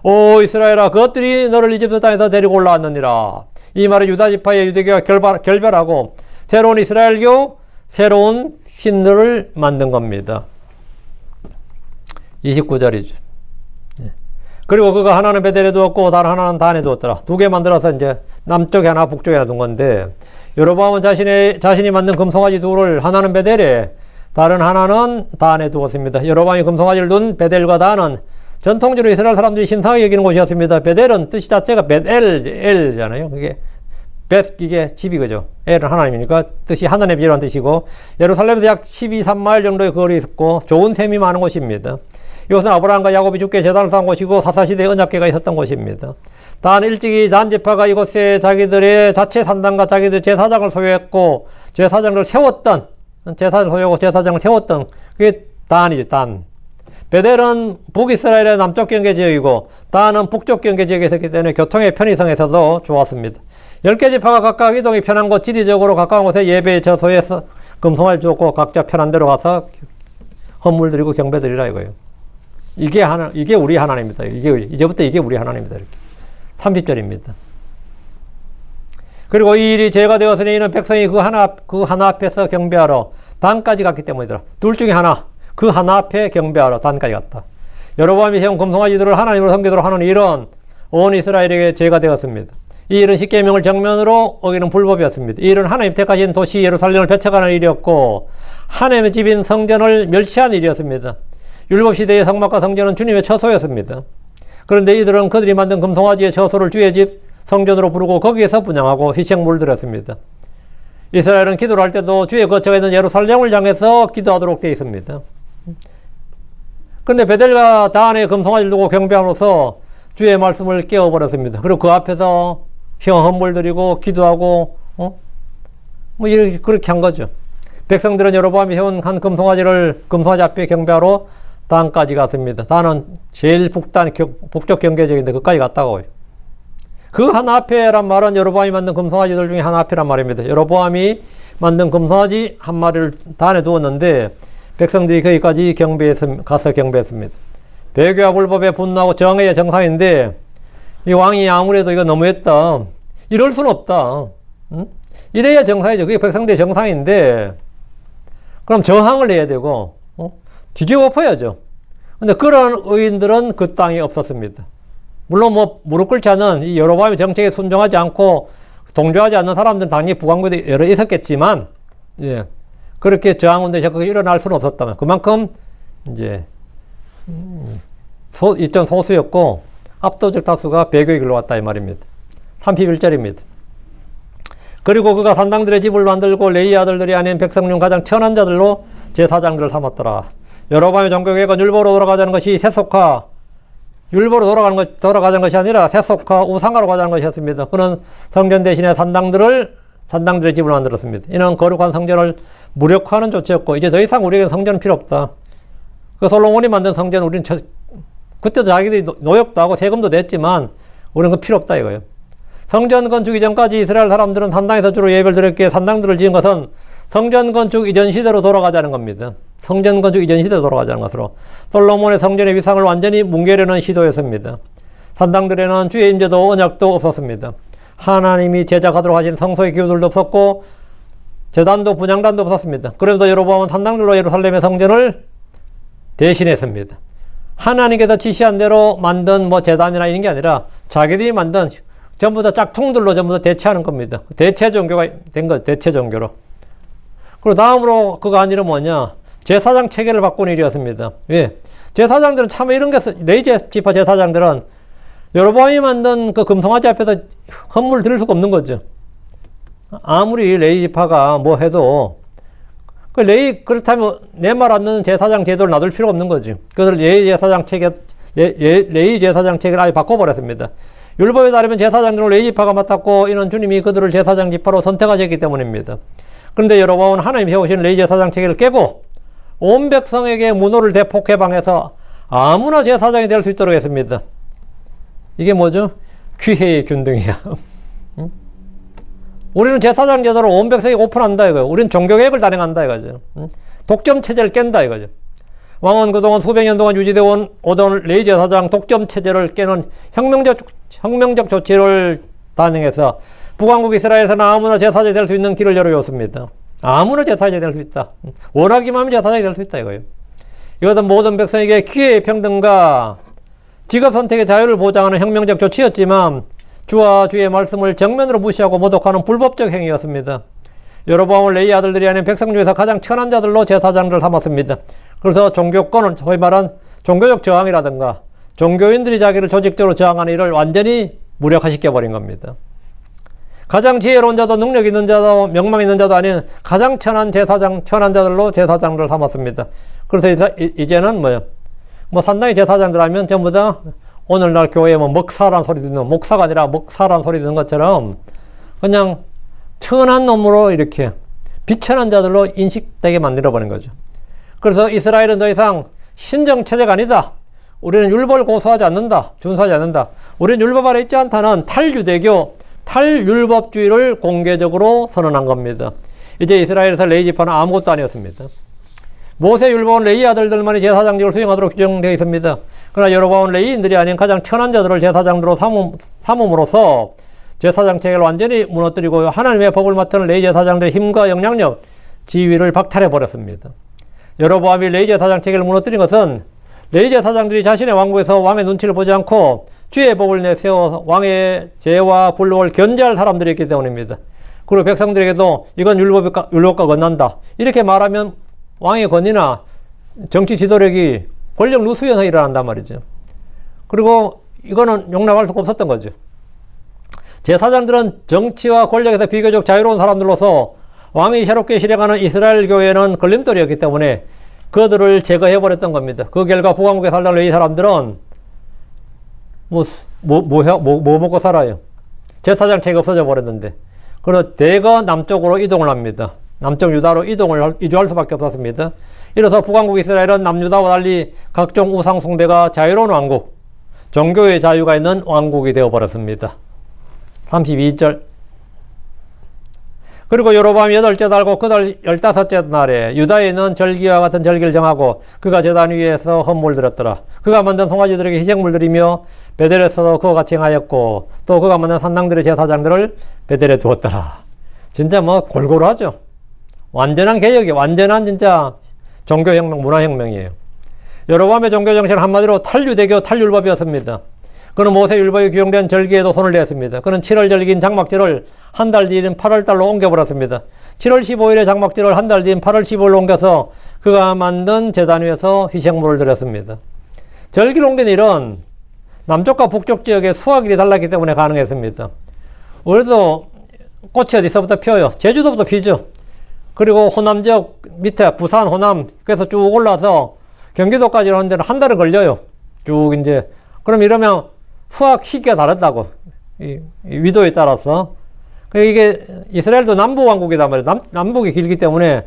오 이스라엘아 그것들이 너를 이집트 땅에서 데리고 올라왔느니라. 이 말은 유다 지파의 유대교가 결별하고 새로운 이스라엘교, 새로운 신들을 만든 겁니다. 29절이죠. 그리고 그가 하나는 베델에 두었고 다른 하나는 단에 두었더라. 두 개 만들어서 이제 남쪽에 하나 북쪽에 하나 둔 건데 여로보암은 자신이 만든 금송아지 둘을 하나는 베델에 다른 하나는 단에 두었습니다. 여로보암이 금송아지를 둔 베델과 단은 전통적으로 이스라엘 사람들이 신성하게 여기는 곳이었습니다. 베델은 뜻이 자체가 엘잖아요. 이게 집이 그죠. 엘은 하나님이니까 뜻이 하나님의 집이라는 뜻이고 예루살렘에서 약 12~13마일 정도의 거리에 있었고 좋은 샘이 많은 곳입니다. 이것은 아브라함과 야곱이 주께 제단을 쌓은 곳이고 사사시대에 언약궤가 있었던 곳입니다. 단 일찍이 단 지파가 이곳에 자기들의 자체 산당과 자기들 제사장을 소유했고 제사장을 세웠던 제사를 소유하고 제사장을 세웠던 그게 단이죠. 단. 베델은 북이스라엘의 남쪽 경계 지역이고 단은 북쪽 경계 지역에 있었기 때문에 교통의 편의성에서도 좋았습니다. 10개 지파가 각각 이동이 편한 곳, 지리적으로 가까운 곳에 예배의 저소에서 금송아지를 주었고 각자 편한 데로 가서 헌물 드리고 경배 드리라 이거예요. 이게 우리 하나님입니다. 이제부터 이게 우리 하나님입니다. 이렇게. 30절입니다. 그리고 이 일이 죄가 되었으니 이는 백성이 그 하나 앞에서 경배하러 단까지 갔기 때문이더라. 둘 중에 하나. 그 하나 앞에 경배하러 단까지 갔다. 여로보암이 세운 금송아지들을 하나님으로 섬기도록 하는 일은 온 이스라엘에게 죄가 되었습니다. 이 일은 십계명을 정면으로 어기는 불법이었습니다. 이 일은 하나님 택하신 도시 예루살렘을 배척하는 일이었고 하나님의 집인 성전을 멸시한 일이었습니다. 율법시대의 성막과 성전은 주님의 처소였습니다. 그런데 이들은 그들이 만든 금송아지의 처소를 주의 집 성전으로 부르고 거기에서 분향하고 희생물을 드렸습니다. 이스라엘은 기도를 할 때도 주의 거처가 있는 예루살렘을 향해서 기도하도록 되어 있습니다. 그런데 베델과 단에 금송아지를 두고 경배함으로써 주의 말씀을 깨워버렸습니다. 그리고 그 앞에서 헌물 드리고 기도하고 이렇게 그렇게 한 거죠. 백성들은 여로보암이 세운 한 금송아지 앞에 경배하러 단까지 갔습니다. 단은 제일 북쪽 경계지역인데 그까지 갔다고요. 그 하나 앞에란 말은 여로보암이 만든 금송아지들 중에 하나 앞이란 말입니다. 여로보암이 만든 금송아지 한 마리를 단에 두었는데 백성들이 거기까지 가서 경배했습니다. 배교와 불법에 분노하고 정의의 정상인데 이 왕이 아무래도 이거 너무했다. 이럴 수는 없다. 이래야 정상이죠. 그게 백성들의 정상인데 그럼 저항을 해야 되고 뒤집어 엎어야죠. 근데 그런 의인들은 그 땅에 없었습니다. 물론 무릎 꿇지 않는 이 여로보암의 정책에 순종하지 않고 동조하지 않는 사람들은 당연히 부강부도 여러 있었겠지만 그렇게 저항운동이 적극 일어날 수는 없었다면 그만큼 이제 일정 소수였고 압도적 다수가 배교의 길로 왔다 이 말입니다. 31절입니다. 그리고 그가 산당들의 집을 만들고 레위 아들들이 아닌 백성 중 가장 천한 자들로 제사장들을 삼았더라. 여로보암의 종교계획은 율법으로 돌아가자는 것이 세속화, 율법으로 돌아가는 것이 아니라 세속화, 우상화로 가자는 것이었습니다. 그는 성전 대신에 산당들의 집을 만들었습니다. 이는 거룩한 성전을 무력화하는 조치였고, 이제 더 이상 우리에게 성전은 필요 없다. 그 솔로몬이 만든 성전, 우리는 그때도 자기들이 노역도 하고 세금도 냈지만, 우리는 그 필요 없다 이거예요. 성전 건축 이전까지 이스라엘 사람들은 산당에서 주로 예배를 드렸기에 산당들을 지은 것은 성전 건축 이전 시대로 돌아가자는 겁니다. 성전 건축 이전 시대로 돌아가자는 것으로. 솔로몬의 성전의 위상을 완전히 뭉개려는 시도였습니다. 산당들에는 주의 임재도 언약도 없었습니다. 하나님이 제작하도록 하신 성소의 기구들도 없었고 제단도 분향단도 없었습니다. 그러면서 여로보암은 산당들로 예루살렘의 성전을 대신했습니다. 하나님께서 지시한 대로 만든 제단이나 이런 게 아니라 자기들이 만든 전부 다 짝퉁들로 전부 다 대체하는 겁니다. 대체 종교가 된 거죠. 대체 종교로. 그리고 다음으로 그거 아니라 뭐냐, 제사장 체계를 바꾸는 일이었습니다. 왜? 제사장들은 참 이런 게, 레위 지파 제사장들은 여로보암이 만든 그 금송아지 앞에서 헌물을 드릴 수가 없는 거죠. 아무리 레위 지파가 뭐 해도 그렇다면 내 말 안 듣는 제사장 제도를 놔둘 필요가 없는 거지. 그래서 레위 제사장 체계를 아예 바꿔버렸습니다. 율법에 따르면 제사장들을 레위 지파가 맡았고 이는 주님이 그들을 제사장 지파로 선택하셨기 때문입니다. 그런데 여로보암은 하나님이 세우신 레위 제사장 체계를 깨고 온 백성에게 문호를 대폭 개방해서 아무나 제사장이 될 수 있도록 했습니다. 이게 뭐죠? 귀해의 균등이야. 우리는 제사장 제도를 온 백성에게 오픈한다 이거예요. 우리는 종교개혁을 단행한다 이거죠. 독점 체제를 깬다 이거죠. 왕은 그동안 수백 년 동안 유지되어 오던 레위 제사장 독점 체제를 깨는 혁명적 조치를 단행해서 북왕국 이스라엘에서는 아무나 제사장이 될 수 있는 길을 열어줬습니다. 아무나 제사장이 될 수 있다. 원하기만 하면 제사장이 될 수 있다 이거예요. 이것은 모든 백성에게 기회의 평등과 직업 선택의 자유를 보장하는 혁명적 조치였지만 주와 주의 말씀을 정면으로 무시하고 모독하는 불법적 행위였습니다. 여로보암은 레위 아들들이 아닌 백성 중에서 가장 천한 자들로 제사장들을 삼았습니다. 그래서 종교권은 소위 말한 종교적 저항이라든가 종교인들이 자기를 조직적으로 저항하는 일을 완전히 무력화시켜버린 겁니다. 가장 지혜로운 자도 능력 있는 자도 명망 있는 자도 아닌 가장 천한 자들로 제사장들을 삼았습니다. 그래서 이제는 산당의 제사장들 하면 전부 다 오늘날 교회에 먹사란 소리 듣는, 목사가 아니라 먹사란 소리 듣는 것처럼 그냥 천한 놈으로 이렇게 비천한 자들로 인식되게 만들어버린 거죠. 그래서 이스라엘은 더 이상 신정체제가 아니다. 우리는 율법을 고수하지 않는다. 준수하지 않는다. 우리는 율법 아래 있지 않다는 탈유대교, 탈율법주의를 공개적으로 선언한 겁니다. 이제 이스라엘에서 레위 지파는 아무것도 아니었습니다. 모세 율법은 레위 아들들만이 제사장직을 수행하도록 규정되어 있습니다. 그러나 여로보암은 레위인들이 아닌 가장 천한 자들을 제사장으로 삼음으로써 제사장 체계를 완전히 무너뜨리고 하나님의 법을 맡은 레위 제사장들의 힘과 영향력, 지위를 박탈해 버렸습니다. 여로보암이 레위 제사장 체계를 무너뜨린 것은 레위 제사장들이 자신의 왕국에서 왕의 눈치를 보지 않고 주의 법을 내세워 왕의 죄와 불법을 견제할 사람들이 있기 때문입니다. 그리고 백성들에게도 이건 율법과 건넌다 이렇게 말하면 왕의 권위나 정치 지도력이 권력 누수연상이 일어난단 말이죠. 그리고 이거는 용납할 수가 없었던 거죠. 제사장들은 정치와 권력에서 비교적 자유로운 사람들로서 왕이 새롭게 실행하는 이스라엘 교회는 걸림돌이었기 때문에 그들을 제거해버렸던 겁니다. 그 결과 북왕국에 살던 레위 사람들은 뭐 먹고 살아요? 제사장 체가 없어져 버렸는데. 그래서 대거 남쪽으로 이동을 합니다. 남쪽 유다로 이주할 수밖에 없었습니다. 이래서 북왕국 이스라엘은 남유다와 달리 각종 우상 숭배가 자유로운 왕국, 종교의 자유가 있는 왕국이 되어버렸습니다. 32절. 그리고 여로보암이 8째 달고 그 달 15째 날에 유다에 있는 절기와 같은 절기를 정하고 그가 제단 위에서 헌물을 드렸더라. 그가 만든 송아지들에게 희생물 드리며 베델에서도 그와 같이 행하였고 또 그가 만든 산당들의 제사장들을 베델에 두었더라. 진짜 골고루 하죠. 완전한 개혁이, 완전한 진짜 종교혁명, 문화혁명이에요. 여로보암의 종교정신은 한마디로 탈유대교, 탈율법이었습니다. 그는 모세 율법이 규정된 절기에도 손을 댔습니다. 그는 7월 절기인 장막절을 한 달 뒤인 8월달로 옮겨버렸습니다. 7월 15일에 장막절을 한 달 뒤인 8월 15일로 옮겨서 그가 만든 제단 위에서 희생물을 드렸습니다. 절기를 옮긴 일은 남쪽과 북쪽 지역의 수확일이 달랐기 때문에 가능했습니다. 우리도 꽃이 어디서부터 피어요? 제주도부터 피죠. 그리고 호남 지역 밑에 부산, 호남, 그래서 쭉 올라서 경기도까지 오는 데는 한 달은 걸려요. 쭉 이제 그럼 이러면 수확 시기가 다르다고. 이 위도에 따라서. 이게 이스라엘도 남부 왕국이단 말이에요. 남북이 길기 때문에,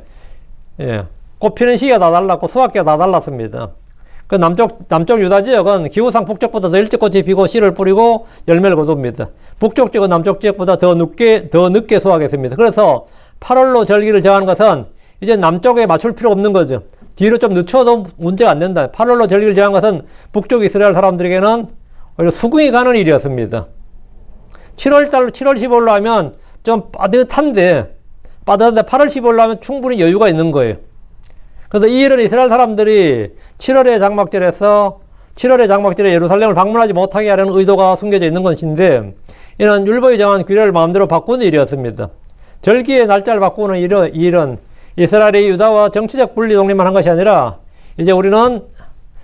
예, 꽃피는 시기가 다 달랐고 수확기가 다 달랐습니다. 그 남쪽 유다 지역은 기후상 북쪽보다 더 일찍 꽃이 피고 씨를 뿌리고 열매를 거둡니다. 북쪽 지역은 남쪽 지역보다 더 늦게 수확했습니다. 그래서 8월로 절기를 정하는 것은 이제 남쪽에 맞출 필요가 없는 거죠. 뒤로 좀 늦춰도 문제가 안 된다. 8월로 절기를 정한 것은 북쪽 이스라엘 사람들에게는 오히려 수긍이 가는 일이었습니다. 7월 15일로 하면 좀 빠듯한데 8월 15일로 하면 충분히 여유가 있는 거예요. 그래서 이 일은 이스라엘 사람들이 7월의 장막절에 예루살렘을 방문하지 못하게 하려는 의도가 숨겨져 있는 것인데, 이는 율법이 정한 규례를 마음대로 바꾸는 일이었습니다. 절기의 날짜를 바꾸는 이 일은 이스라엘이 유다와 정치적 분리 독립만 한 것이 아니라, 이제 우리는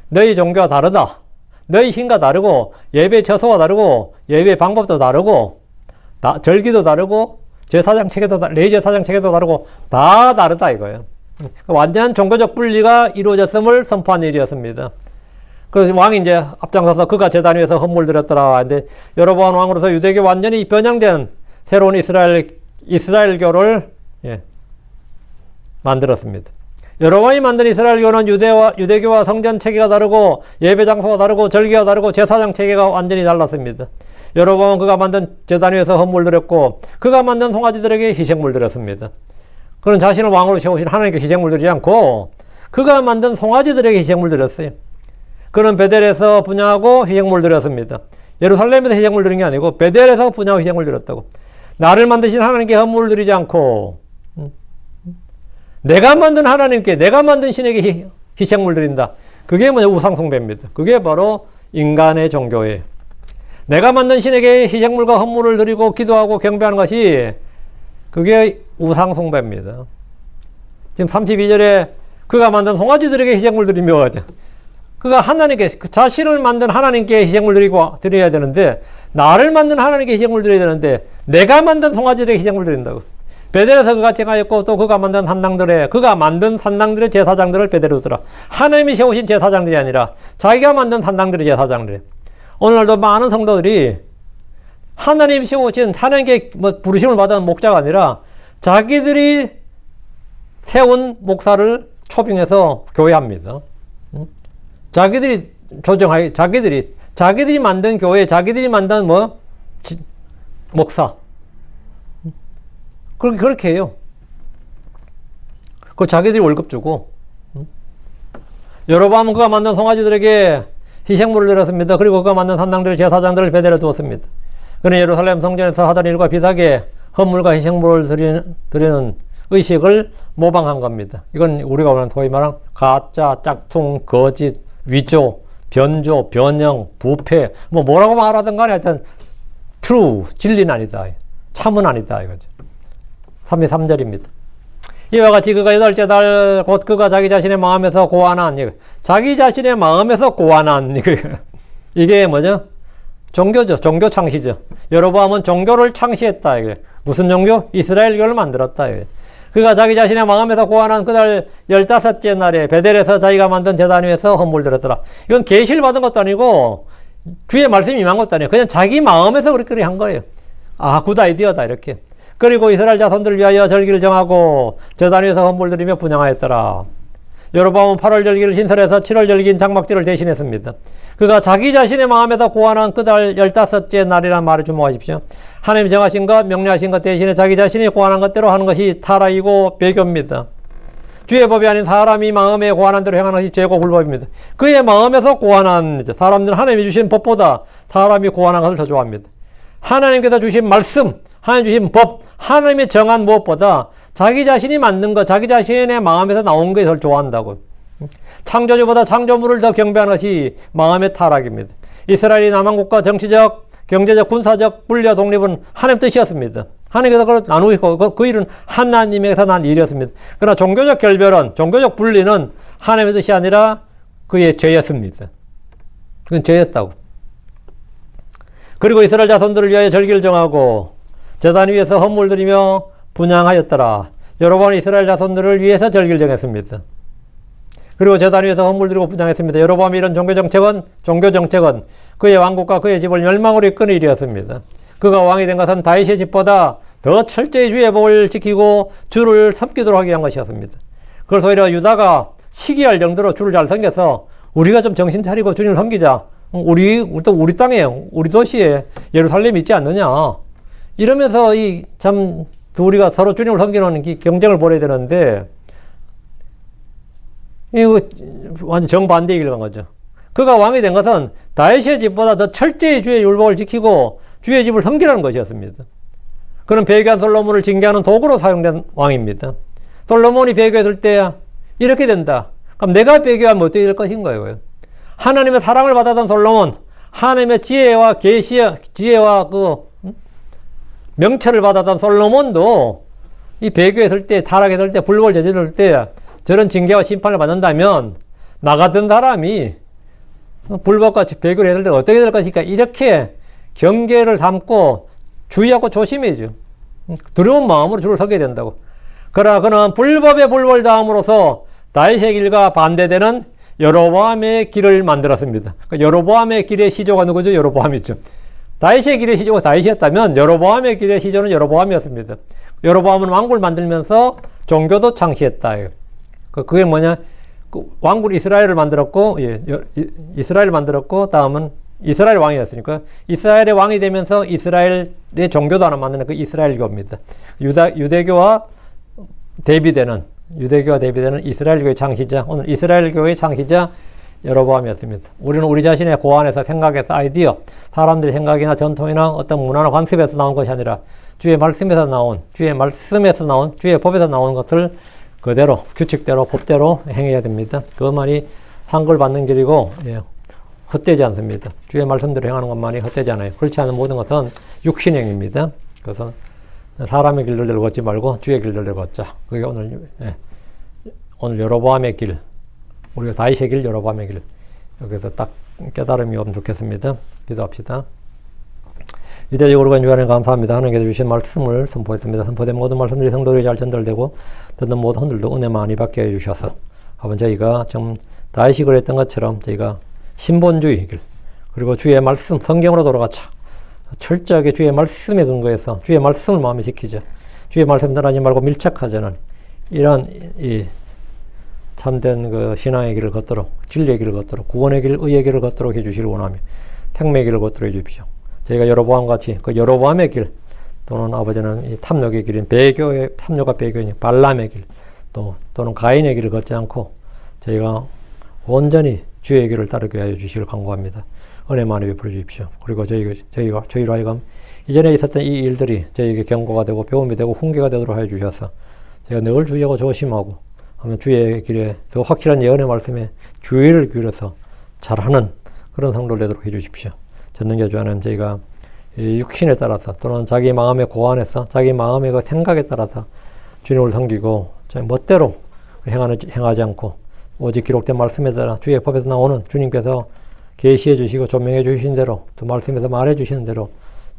너희 종교가 다르다, 너희 신과 다르고 예배 처소가 다르고 예배 방법도 다르고 절기도 다르고 제사장 체계도 레위제사장 체계도 다르고 다 다르다 이거예요. 완전 종교적 분리가 이루어졌음을 선포한 일이었습니다. 그래서 왕이 이제 앞장서서 그가 제단 위에서 헌물 드렸더라. 근데 여로보암 왕으로서 유대교 완전히 변형된 새로운 이스라엘교를, 예, 만들었습니다. 여로보암이 만든 이스라엘교는 유대교와 성전 체계가 다르고 예배 장소가 다르고 절기가 다르고 제사장 체계가 완전히 달랐습니다. 여로보암은 그가 만든 제단 위에서 헌물 드렸고 그가 만든 송아지들에게 희생물 드렸습니다. 그는 자신을 왕으로 세우신 하나님께 희생물 드리지 않고 그가 만든 송아지들에게 희생물 드렸어요. 그는 베델에서 분양하고 희생물 드렸습니다. 예루살렘에서 희생물 드린 게 아니고 베델에서 분양하고 희생물 드렸다고. 나를 만드신 하나님께 헌물을 드리지 않고 내가 만든 하나님께, 내가 만든 신에게 희생물 드린다. 그게 뭐냐? 우상숭배입니다. 그게 바로 인간의 종교예요. 내가 만든 신에게 희생물과 헌물을 드리고 기도하고 경배하는 것이 그게 우상숭배입니다. 지금 32절에 그가 만든 송아지들에게 희생물 드리며 하죠. 그가 하나님께, 자신을 만든 하나님께 희생물 드려야 되는데, 나를 만든 하나님께 희생물 드려야 되는데, 내가 만든 송아지들에게 희생물 드린다고. 베델에서 그가 제가였고, 또 그가 만든 산당들의 제사장들을 베델로 두라. 하나님이 세우신 제사장들이 아니라 자기가 만든 산당들의 제사장들. 오늘날도 많은 성도들이 하나님이 세우신, 하나님께 부르심을 받은 목자가 아니라 자기들이 세운 목사를 초빙해서 교회합니다. 자기들이 조정하기, 자기들이 만든 교회, 자기들이 만든 목사. 그렇게 해요. 그 자기들이 월급 주고. 여로보암은 그가 만든 송아지들에게 희생물을 드렸습니다. 그리고 그가 만든 산당들의 제사장들을 베델에 두었습니다. 그는 예루살렘 성전에서 하던 일과 비슷하게 헌물과 희생물을 드리는 의식을 모방한 겁니다. 이건 우리가 오늘 소위 말하는 가짜, 짝퉁, 거짓, 위조, 변조, 변형, 부패, 뭐라고 말하든 간에 하여튼 true, 진리는 아니다. 참은 아니다. 이거죠. 33절입니다. 이와 같이 그가 8째 달 곧 그가 자기 자신의 마음에서 고안한, 자기 자신의 마음에서 고안한, 이게 뭐죠? 종교죠. 종교 창시죠. 여로보암은 종교를 창시했다. 이게 무슨 종교? 이스라엘교를 만들었다. 이게. 그가 자기 자신의 마음에서 고안한 그달 15째 날에 베델에서 자기가 만든 제단 위에서 헌물 드렸더라. 이건 계시를 받은 것도 아니고 주의 말씀이 임한 것도 아니에요. 그냥 자기 마음에서 그렇게 한 거예요. 아, 굿 아이디어다 이렇게. 그리고 이스라엘 자손들을 위하여 절기를 정하고 제단 위에서 헌물 드리며 분향하였더라. 여로보암은 8월 절기를 신설해서 7월 절기인 장막절을 대신했습니다. 그가 자기 자신의 마음에서 고안한 그달 15째 날이라는 말을 주목하십시오. 하나님이 정하신 것, 명령하신 것 대신에 자기 자신이 고안한 것대로 하는 것이 타락이고 배교입니다. 주의 법이 아닌 사람이 마음에 고안한 대로 행하는 것이 죄고 불법입니다. 그의 마음에서 고안한, 사람들은 하나님이 주신 법보다 사람이 고안한 것을 더 좋아합니다. 하나님께서 주신 말씀, 하나님 주신 법, 하나님이 정한 무엇보다 자기 자신이 만든 것, 자기 자신의 마음에서 나온 것을 좋아한다고. 창조주보다 창조물을 더 경배하는 것이 마음의 타락입니다. 이스라엘이 남한국가 정치적, 경제적, 군사적 분리와 독립은 하나님 뜻이었습니다. 하나님께서 그걸 나누고 그 일은 하나님에게서 난 일이었습니다. 그러나 종교적 결별은, 종교적 분리는 하나님의 뜻이 아니라 그의 죄였습니다. 그건 죄였다고. 그리고 이스라엘 자손들을 위하여 절기를 정하고 제단 위에서 헌물 드리며 분향하였더라. 여러분 이스라엘 자손들을 위해서 절기를 정했습니다. 그리고 제단 위에서 헌물 드리고 분양했습니다. 여로보암이 이런 종교정책은 그의 왕국과 그의 집을 멸망으로 이끄는 일이었습니다. 그가 왕이 된 것은 다윗의 집보다 더 철저히 주의 법을 지키고 주를 섬기도록 하기 위한 것이었습니다. 그래서 오히려 유다가 시기할 정도로 주를 잘 섬겨서 우리가 좀 정신 차리고 주님을 섬기자. 우리 땅에, 우리 도시에 예루살렘이 있지 않느냐. 이러면서 참 우리가 서로 주님을 섬기는 경쟁을 벌여야 되는데, 이거 완전 정반대의 길을 간 거죠. 그가 왕이 된 것은 다윗의 집보다 더 철저히 주의 율법을 지키고 주의 집을 섬기라는 것이었습니다. 그는 배교한 솔로몬을 징계하는 도구로 사용된 왕입니다. 솔로몬이 배교했을 때 이렇게 된다. 그럼 내가 배교하면 어떻게 될 것인 거예요? 하나님의 사랑을 받았던 솔로몬, 하나님의 지혜와 지혜와 명철을 받았던 솔로몬도 이 배교했을 때, 타락했을 때, 불법을 저질렀을 때 저런 징계와 심판을 받는다면 나 같은 사람이 불법과 배교를 했을 때 어떻게 될 것일까? 이렇게 경계를 삼고 주의하고 조심해야죠. 두려운 마음으로 주를 서게 된다고. 그러나 그는 불법에 불법을 다함으로써 다윗의 길과 반대되는 여로보암의 길을 만들었습니다. 여로보암의 길의 시조가 누구죠? 여로보암이죠. 다윗의 길의 시조가 다윗이었다면 여로보암의 길의 시조는 여로보암이었습니다. 여로보암은 왕국을 만들면서 종교도 창시했다. 그게 뭐냐? 왕국 이스라엘을 만들었고, 이스라엘을 만들었고, 다음은 이스라엘 왕이었으니까 이스라엘의 왕이 되면서 이스라엘의 종교도 하나 만드는 그 이스라엘교입니다. 유대교와 대비되는 이스라엘교의 창시자, 오늘 이스라엘교의 창시자 여로보암이었습니다. 우리는 우리 자신의 고안에서 생각에서 아이디어, 사람들의 생각이나 전통이나 어떤 문화나 관습에서 나온 것이 아니라 주의 말씀에서 나온 주의 법에서 나온 것을 그대로 규칙대로 법대로 행해야 됩니다. 그것만이 상급받는 길이고 헛되지 않습니다. 주의 말씀대로 행하는 것만이 헛되지 않아요. 그렇지 않은 모든 것은 육신행입니다. 그래서 사람의 길을 걷지 말고 주의 길을 걷자. 그게 오늘 여로보암의 길, 우리가 다윗의 길, 여로보암의 길. 여기서 딱 깨달음이 오면 좋겠습니다. 기도합시다. 위대적으로 주하나님 감사합니다. 하나님께서 주신 말씀을 선포했습니다. 선포된 모든 말씀들이 성도들이 잘 전달되고 듣는 모든 흔들도 은혜 많이 받게 해주셔서 아버지 저희가 좀 다윗이 그랬던 것처럼 저희가 신본주의 길 그리고 주의 말씀 성경으로 돌아가자. 철저하게 주의 말씀에 근거해서 주의 말씀을 마음에 지키자. 주의 말씀 따라하지 말고 밀착하자는 이런 참된 그 신앙의 길을 걷도록 진리의 길을 걷도록 구원의 길, 의의 길을 걷도록 해주시길 원하며 생명의 길을 걷도록 해주십시오. 저희가 여로보암 같이 그 여로보암의 길 또는 아버지는 이 탐욕의 길인 탐욕과 배교인 발람의 길 또는 가인의 길을 걷지 않고 저희가 온전히 주의 길을 따르게 하여 주시길 간구합니다. 은혜 많이 베풀어 주십시오. 그리고 저희로 하여금 이전에 있었던 이 일들이 저희에게 경고가 되고 배움이 되고 훈계가 되도록 하여 주셔서 저희가 늘 주의하고 조심하고 하면 주의 길에 더 확실한 예언의 말씀에 주의를 기울여서 잘하는 그런 성도를 되도록 해 주십시오. 전능자주하는 저희가 육신에 따라서 또는 자기 마음의 고안에서 자기 마음의 그 생각에 따라서 주님을 섬기고 멋대로 행하지 않고 오직 기록된 말씀에 따라 주의 법에서 나오는 주님께서 계시해 주시고 조명해 주신 대로 또 말씀에서 말해 주시는 대로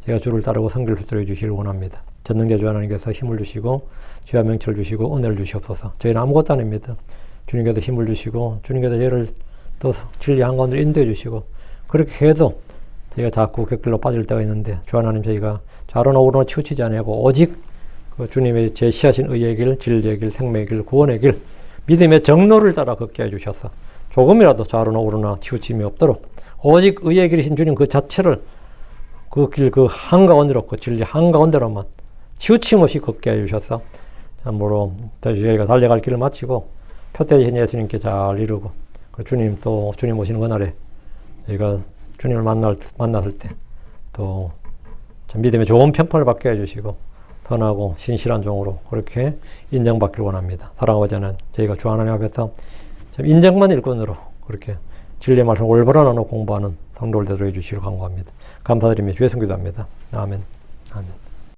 제가 주를 따르고 섬길 수 있도록 해주시길 원합니다. 전능자주 하나님께서 힘을 주시고 주의 명철을 주시고 은혜를 주시옵소서. 저희는 아무것도 아닙니다. 주님께서 힘을 주시고 주님께서 저희를 또 진리 한가운데 인도해 주시고 그렇게 해도 저희가 자꾸 곁길로 빠질 때가 있는데 주 하나님 저희가 좌로나 우로나 치우치지 않고 오직 그 주님의 제시하신 의의 길, 진리의 길, 생명의 길, 구원의 길 믿음의 정로를 따라 걷게 해주셔서 조금이라도 좌로나 우로나 치우침이 없도록 오직 의의 길이신 주님 그 자체를 그 길 그 한가운데로 그 진리 한가운데로만 치우침 없이 걷게 해주셔서 참으로 저희가 달려갈 길을 마치고 표대신 예수님께 잘 이루고 그 주님 또 주님 오시는 그날에 저희가 주님을 만났을 때 또 믿음의 좋은 평판을 받게 해주시고 선하고 신실한 종으로 그렇게 인정받기를 원합니다. 사랑하는 자는 저희가 주 하나님 앞에서 인정만 일꾼으로 그렇게 진리의 말씀을 올바로 나눠 공부하는 성도를 되도록 해주시기를 간구합니다. 감사드리며 주의 성기도합니다. 아멘. 아멘.